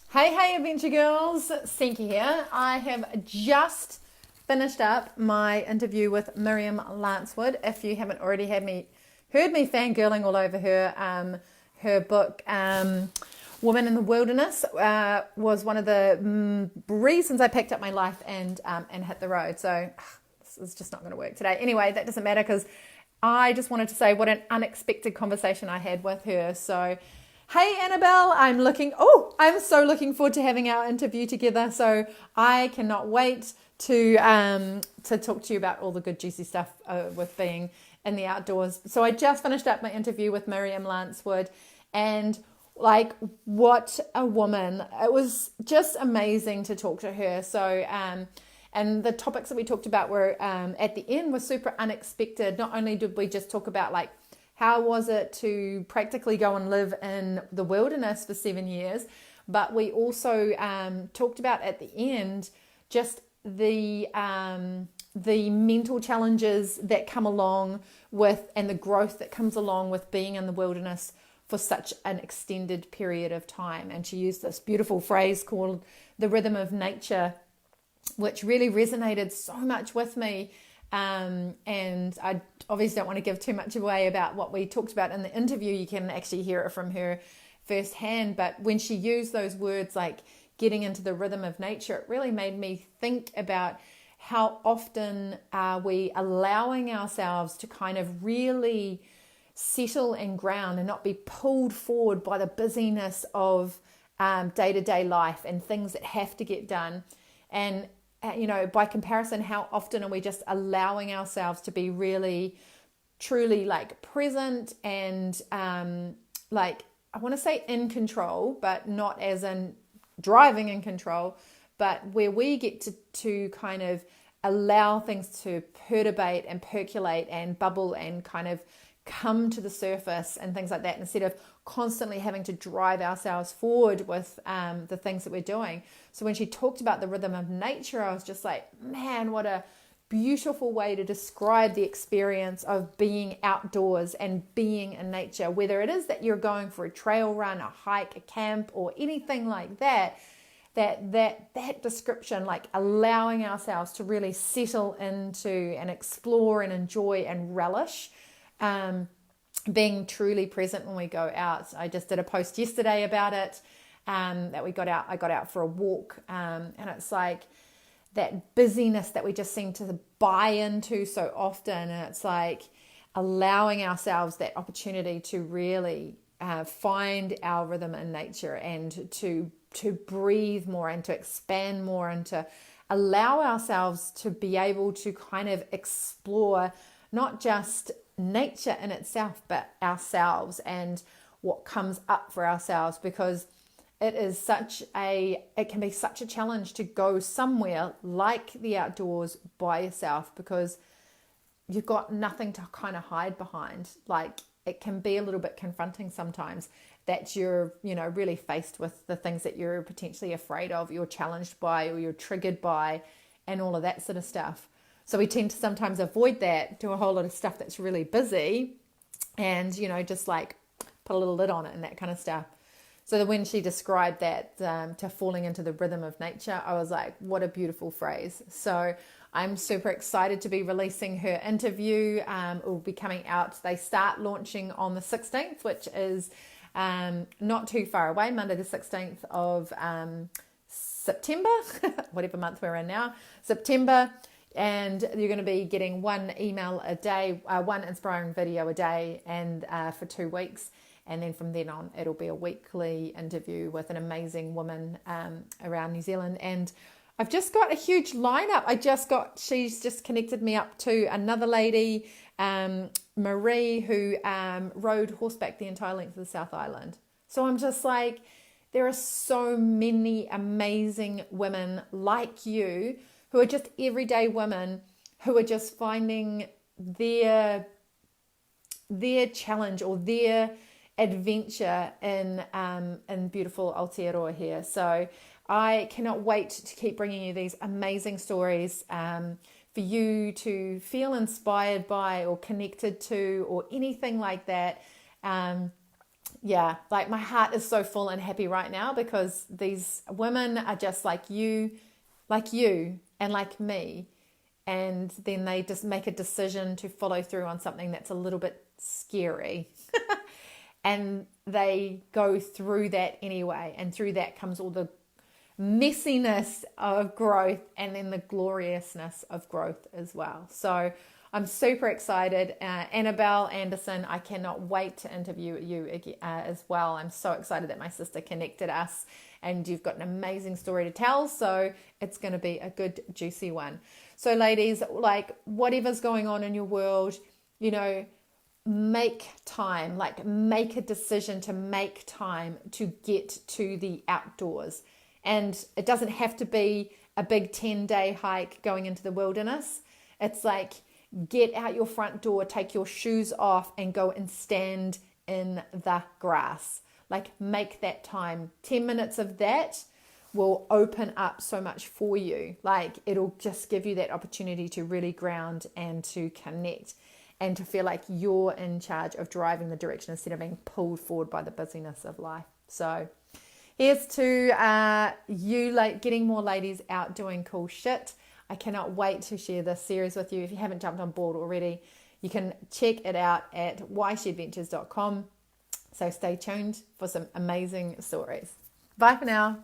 Hey, adventure girls, Sinky here. I have just finished up my interview with Miriam Lancewood. If you haven't already heard me fangirling all over her book, Woman in the Wilderness, was one of the reasons I picked up my life and hit the road. So this is just not going to work today. Anyway, that doesn't matter because I just wanted to say what an unexpected conversation I had with her. So hey Annabelle, I'm so looking forward to having our interview together. So I cannot wait to talk to you about all the good juicy stuff with being in the outdoors. So I just finished up my interview with Miriam Lancewood, and like, what a woman. It was just amazing to talk to her. So and the topics that we talked about were at the end were super unexpected. Not only did we just talk about like how was it to practically go and live in the wilderness for 7 years, but we also talked about at the end just the mental challenges that come along with, and the growth that comes along with being in the wilderness for such an extended period of time. And she used this beautiful phrase called the rhythm of nature, which really resonated so much with me. And I obviously don't want to give too much away about what we talked about in the interview. You can actually hear it from her firsthand. But when she used those words like getting into the rhythm of nature, it really made me think about how often are we allowing ourselves to kind of really settle and ground and not be pulled forward by the busyness of day-to-day life and things that have to get done. And by comparison, how often are we just allowing ourselves to be really, truly like present and like, I want to say in control, but not as in driving in control, but where we get to kind of allow things to perturbate and percolate and bubble and kind of come to the surface and things like that, instead of constantly having to drive ourselves forward with the things that we're doing. So when she talked about the rhythm of nature, I was just like, man, what a beautiful way to describe the experience of being outdoors and being in nature, whether it is that you're going for a trail run, a hike, a camp, or anything like that. That description, like allowing ourselves to really settle into and explore and enjoy and relish being truly present when we go out. I just did a post yesterday about it, that I got out for a walk, and it's like that busyness that we just seem to buy into so often, and it's like allowing ourselves that opportunity to really find our rhythm in nature and to breathe more and to expand more and to allow ourselves to be able to kind of explore not just nature in itself, but ourselves and what comes up for ourselves, because it can be such a challenge to go somewhere like the outdoors by yourself, because you've got nothing to kind of hide behind. Like, it can be a little bit confronting sometimes that you're, really faced with the things that you're potentially afraid of, you're challenged by, or you're triggered by, and all of that sort of stuff. So we tend to sometimes avoid that, do a whole lot of stuff that's really busy and, just like put a little lid on it and that kind of stuff. So when she described that to falling into the rhythm of nature, I was like, what a beautiful phrase. So I'm super excited to be releasing her interview. It will be coming out. They start launching on the 16th, which is not too far away, Monday the 16th of September, whatever month we're in now, September. And you're going to be getting one email a day, one inspiring video a day, and for 2 weeks. And then from then on, it'll be a weekly interview with an amazing woman around New Zealand. And I've just got a huge lineup. She's just connected me up to another lady, Marie, who rode horseback the entire length of the South Island. So I'm just like, there are so many amazing women like you who are just everyday women who are just finding their challenge or their adventure in beautiful Aotearoa here. So I cannot wait to keep bringing you these amazing stories for you to feel inspired by or connected to or anything like that. yeah, like my heart is so full and happy right now because these women are just like you and like me. And then they just make a decision to follow through on something that's a little bit scary. And they go through that anyway. And through that comes all the messiness of growth and then the gloriousness of growth as well. So I'm super excited. Annabelle Anderson, I cannot wait to interview you as well. I'm so excited that my sister connected us and you've got an amazing story to tell. So it's going to be a good, juicy one. So ladies, like whatever's going on in your world, you know, make time, like make a decision to make time to get to the outdoors. And it doesn't have to be a big 10-day hike going into the wilderness. It's like get out your front door, take your shoes off and go and stand in the grass. Like make that time. 10 minutes of that will open up so much for you. Like it'll just give you that opportunity to really ground and to connect and to feel like you're in charge of driving the direction instead of being pulled forward by the busyness of life. So here's to you like getting more ladies out doing cool shit. I cannot wait to share this series with you. If you haven't jumped on board already, you can check it out at ysharedventures.com. So stay tuned for some amazing stories. Bye for now.